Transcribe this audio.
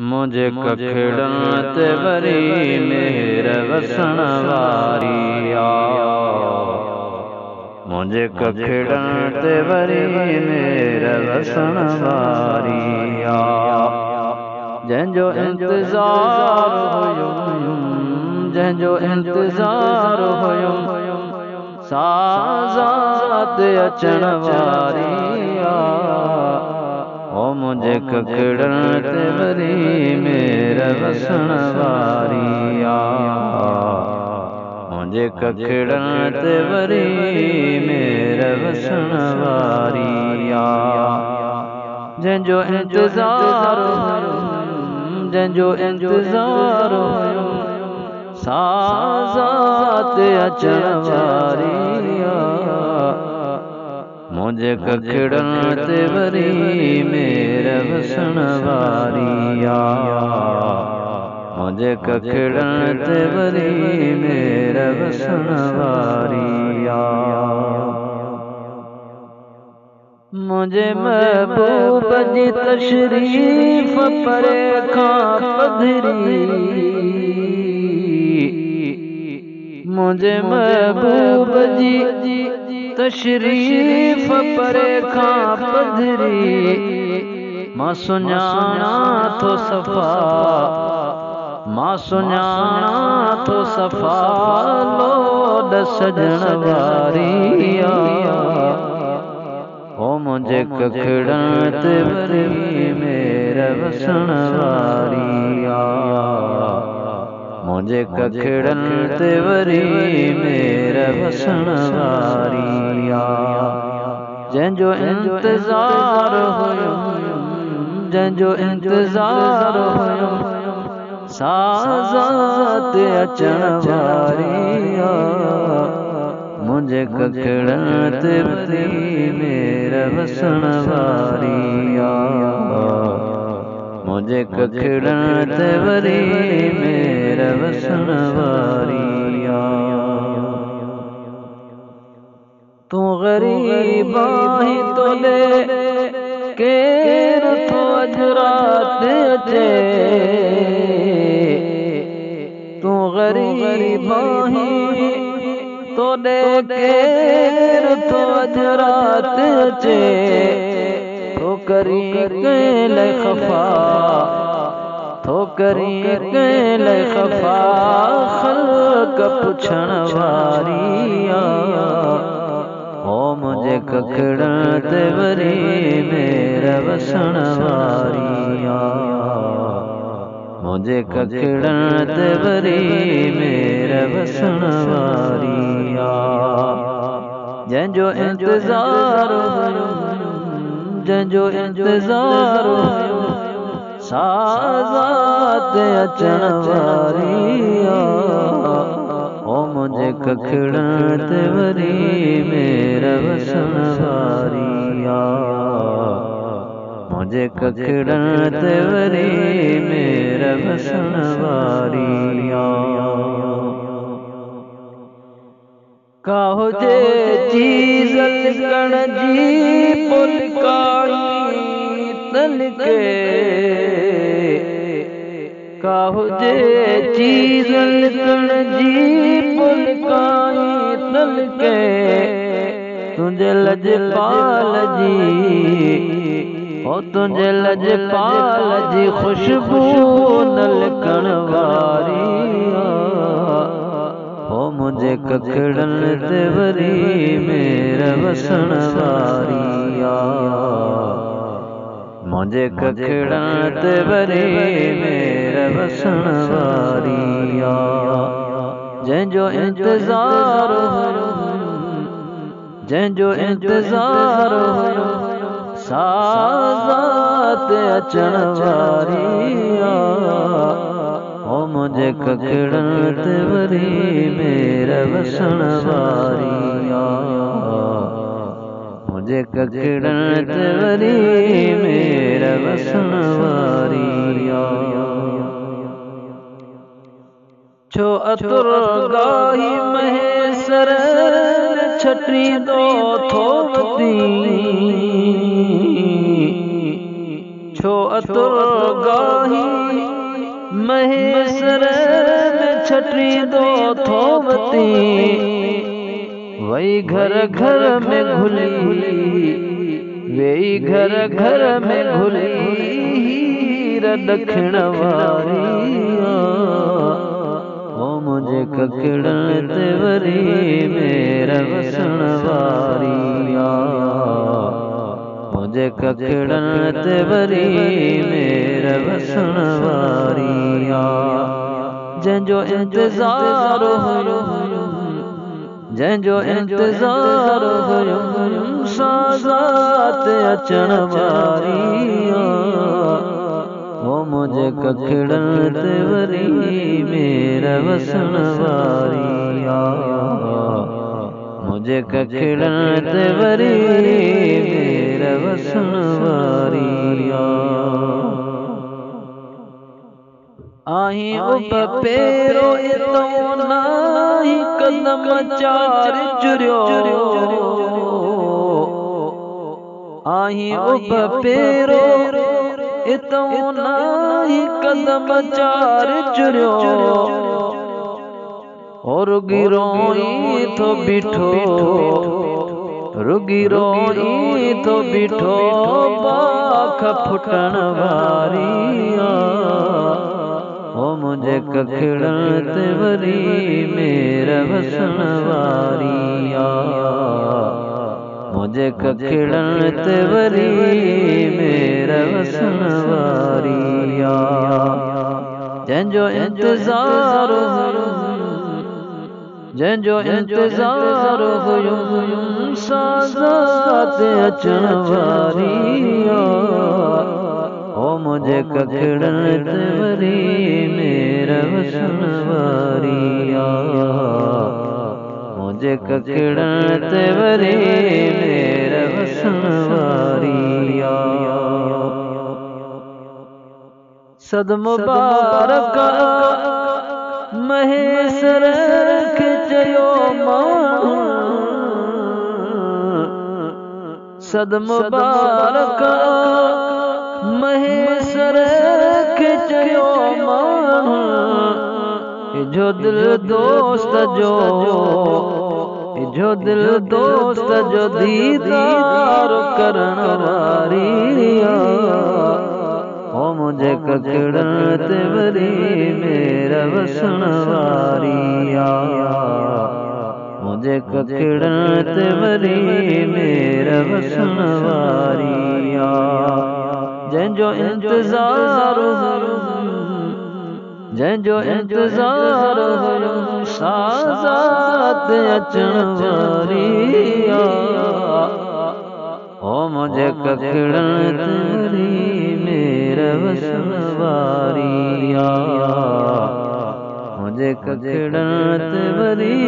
मुझे कखड़न ते वरी मेर वसण वारिया। मुझे कखड़न ते वरी मेर वसण वारिया। जंहिंजो इंतज़ार हुयुम, जंहिंजो इंतज़ार हुयुम, साज़ात अचण वारिया। ओ मुझे कखड़न ते वरी मेर वसण वारिया। मुझे कखड़न ते वरी मेर वसण वारिया। जंहिंजो इंतज़ार हुयुम, जंहिंजो इंतज़ार हुयुम, साज़ात अचण वारिया। मुझे कखड़न ते वरी मेर वसण वारिया। मुझे कखड़न ते वरी मेर वसण वारिया। मुझे महबूब जी तशरीफ़ परे खां पधरी। मुझे महबूब जी तशरीफ़ परे खां पधरी। मां सुञाणा थो सफ़ा, मां सुञाणा थो सफ़ा लोड सजण वारिया। ओ मुझे कखड़न ते वरी मेर वसण वारिया। मुझे कखड़न ते वरी मेर वसण वारिया। जंहिंजो इंतज़ार हुयुम, जंहिंजो इंतज़ार हुयुम, साज़ात अचण वारिया। मुझे कखड़न ते वरी मेर वसण वारिया। मुझे कखड़न ते वरी मेर वसण वारिया। तू ग़रीब आहीं तोले केर थो अॼु रात अचे। तू ग़रीब आहीं तोले केर थो अॼु रात अचे। तो करी कंहिं लाइ ख़फ़ा, तो करी कंहिं लाइ ख़फ़ा ख़ल्क़ पुछण वारिया। ओ मुझे कखड़न ते वरी मेर वसण वारिया। मुझे कखड़न ते वरी मेर वसण वारिया। जंहिंजो इंतज़ार हुयुम, जंहिंजो इंतज़ार हुयुम, साज़ात अचण वारिया। ओ मुझे कखड़न ते वरी मेर वसण वारिया। मुझे कखड़न ते वरी मेर वसण वारिया। का हुजे चीज़ लिकण जी पुलिकाई तलके। का हुजे चीज़ लिकण जी पुलिकाई तलके। तुंहिंजे लजपाल जी, ओ तुंहिंजे लजपाल जी ख़ुशबू न लिकण वारिया। ओ मुझे कखड़न ते वरी मेर वसण वारिया। मुझे कखड़न ते वरी मेर वसण वारिया। जंहिंजो इंतज़ार हुयुम, जंहिंजो इंतज़ार हुयुम, साज़ात अचण वारिया। ओ मुझे कखड़न ते वरी मेर वसण वारिया। मुझे कखड़न ते वरी मेर वसण वारिया। छो अतुर गाही महेसर छटींदो थो वती। छो अतुर गाही महेश्वर में छठी दो थोवती, वही घर घर में घुली, वही घर घर में घुली हीरा दक्षिण वारिया। ओ मुझे ककड़न तेवरी मेरा वसन वारिया, मुझे ककड़न तेवरी मेरा वसन वारिया। जंजो इंतजार हुयो, जंजो इंतजार हुयो साज़ात अचण वारिया। ओ मुझे ककड़न तेवरी मेरा वसन वारिया, मुझे ककड़न तेवरी मेरा वसन वारिया। आही उप पेरो इतो नाही कदम चार चुरियो, आही उप पेरो इतो नाही कदम चार चुरियो। और रुगी रोई तो बिठो, रुगी रोई तो बिठो पाख फुटण वारिया। ओ मुझे ककड़न तेवरी मेरा वसन वारिया, मुझे ककड़न तेवरी मेरा वसन वारिया। जंजो इंतजार हुयो, जंजो इंतजार हुयो साज़ात अचण वारिया। ओ मुझे ककड़न तेवरी मेरा वसन वारिया, मुझे ककड़न तेवरी मेरा वसन वारिया। सद मुबारक महेश्वर खिचयो मां, सद मुबारक महेश्वर खिचयो मां। जो दिल दोस्त जो, जो दिल दोस्त जो दीदार करण वारिया। ओ मुझे ककड़न तेवरी मेरा वसन वारिया, मुझे ककड़न तेवरी मेरा वसन वारिया। जंजो इंतजार हुयो, जंजो इंतजार हुयो साज़ात अचण वारिया। ओ मुझे ककड़न तेवरी मेरा वसन वारिया, मुझे ककड़न तेवरी